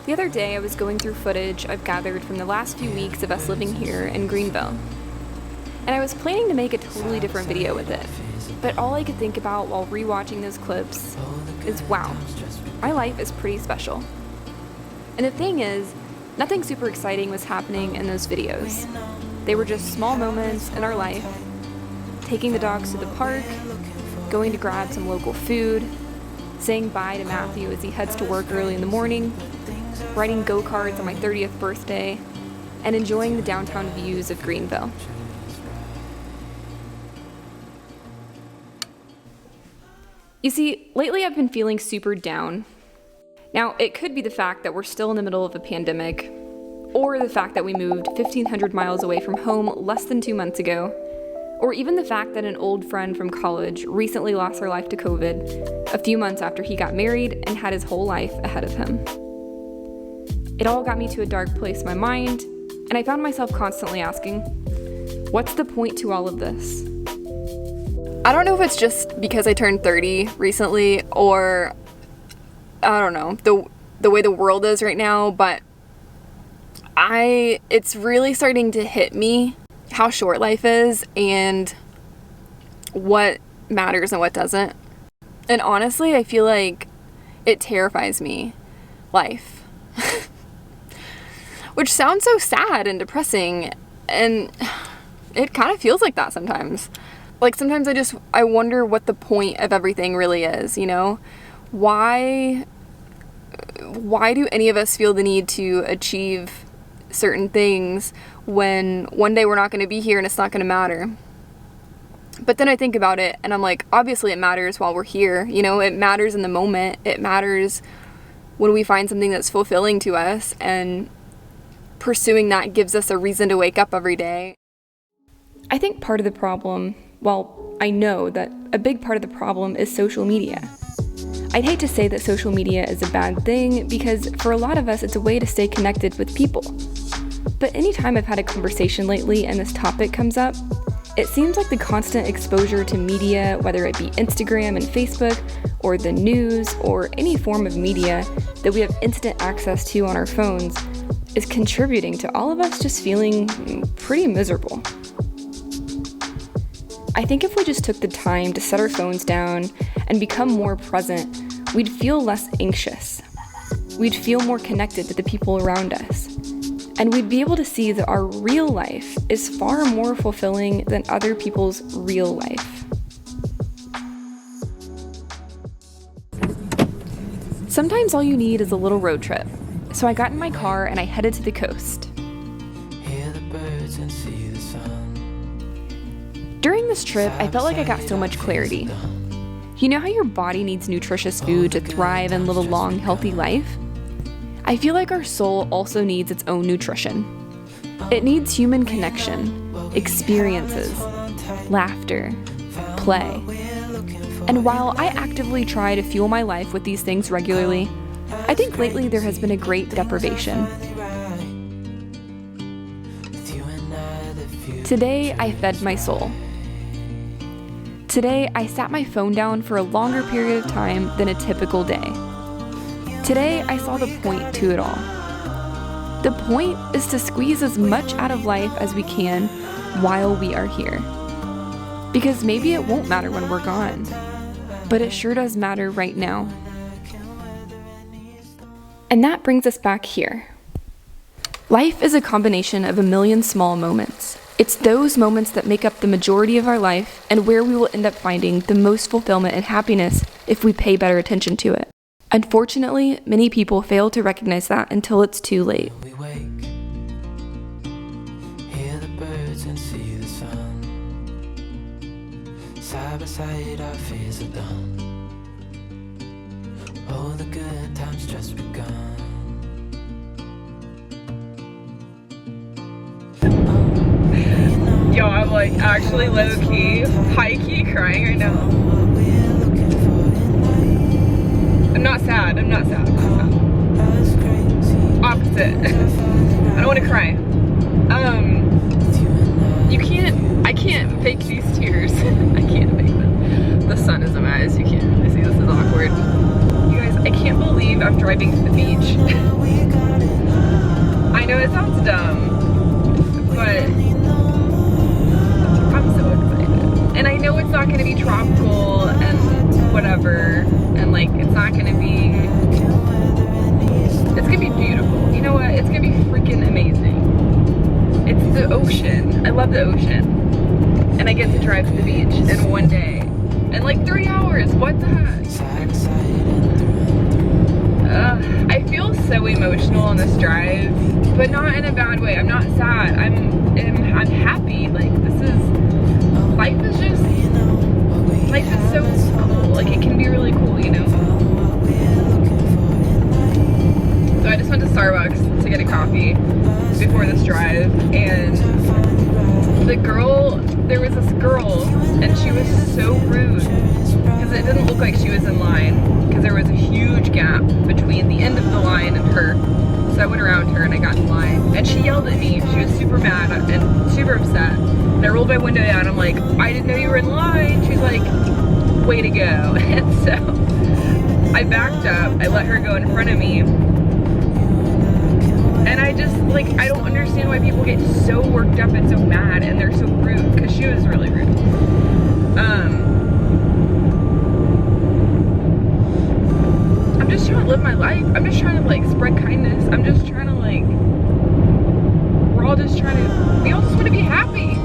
The other day I was going through footage I've gathered from the last few weeks of us living here in Greenville. And I was planning to make a totally different video with it, but all I could think about while rewatching those clips is, wow, my life is pretty special. And the thing is, nothing super exciting was happening in those videos. They were just small moments in our life, taking the dogs to the park, going to grab some local food, saying bye to Matthew as he heads to work early in the morning, riding go-karts on my 30th birthday, and enjoying the downtown views of Greenville. You see, lately I've been feeling super down. Now, it could be the fact that we're still in the middle of a pandemic, or the fact that we moved 1,500 miles away from home less than 2 months ago, or even the fact that an old friend from college recently lost their life to COVID a few months after he got married and had his whole life ahead of him. It all got me to a dark place in my mind, and I found myself constantly asking, what's the point to all of this? I don't know if it's just because I turned 30 recently, or I don't know, the way the world is right now, but it's really starting to hit me how short life is and what matters and what doesn't. And honestly, I feel like it terrifies me, life. Which sounds so sad and depressing, and it kind of feels like that sometimes. Like sometimes I wonder what the point of everything really is, you know? Why do any of us feel the need to achieve certain things when one day we're not going to be here and it's not going to matter? But then I think about it and I'm like, obviously it matters while we're here, you know? It matters in the moment. It matters when we find something that's fulfilling to us, and pursuing that gives us a reason to wake up every day. I think part of the problem, well, I know that a big part of the problem is social media. I'd hate to say that social media is a bad thing, because for a lot of us it's a way to stay connected with people. But anytime I've had a conversation lately and this topic comes up, it seems like the constant exposure to media, whether it be Instagram and Facebook, or the news, or any form of media that we have instant access to on our phones, is contributing to all of us just feeling pretty miserable. I think if we just took the time to set our phones down and become more present, we'd feel less anxious. We'd feel more connected to the people around us. And we'd be able to see that our real life is far more fulfilling than other people's real life. Sometimes all you need is a little road trip. So I got in my car and I headed to the coast. Hear the birds and see the sun. During this trip, I felt like I got so much clarity. You know how your body needs nutritious food to thrive and live a long, healthy life? I feel like our soul also needs its own nutrition. It needs human connection, experiences, laughter, play. And while I actively try to fuel my life with these things regularly, I think lately there has been a great deprivation. Today, I fed my soul. Today, I sat my phone down for a longer period of time than a typical day. Today, I saw the point to it all. The point is to squeeze as much out of life as we can while we are here. Because maybe it won't matter when we're gone, but it sure does matter right now. And that brings us back here. Life is a combination of a million small moments. It's those moments that make up the majority of our life and where we will end up finding the most fulfillment and happiness if we pay better attention to it. Unfortunately, many people fail to recognize that until it's too late. We wake, hear the birds and see the sun. Side by side our fears are done. Oh, the good times just begun. Yo, I'm like actually low-key, high-key crying right now. I'm not sad. Opposite. I don't want to cry. I can't fake these tears. I can't fake them. The sun is in my eyes, you can't. I see this is awkward. You guys, I can't believe believe I'm driving to the beach. I know it sounds dumb, but I'm so excited. And I know it's not going to be tropical and whatever, and like it's not going to be, it's going to be beautiful. You know what? It's going to be freaking amazing. It's the ocean. I love the ocean. And I get to drive to the beach in one day. In like 3 hours. What the heck? I feel so emotional on this drive, but not in a bad way. I'm not sad. I'm happy. Like life is so cool. Like it can be really cool, you know? So I just went to Starbucks to get a coffee before this drive, and there was this girl, and she was so rude because it didn't look like she was in line because there was a huge gap between the end of the line and her. So I went around her and I got in line, and she yelled at me. She was super mad and super upset. And I rolled my window down. I'm like, I didn't know you were in line. She's like, way to go. And so I backed up. I let her go in front of me. And I just, like, I don't understand why people get so worked up and so mad and they're so rude, because she was really rude. I'm just trying to live my life. I'm just trying to, like, spread kindness. I'm just trying to, like, we all just want to be happy.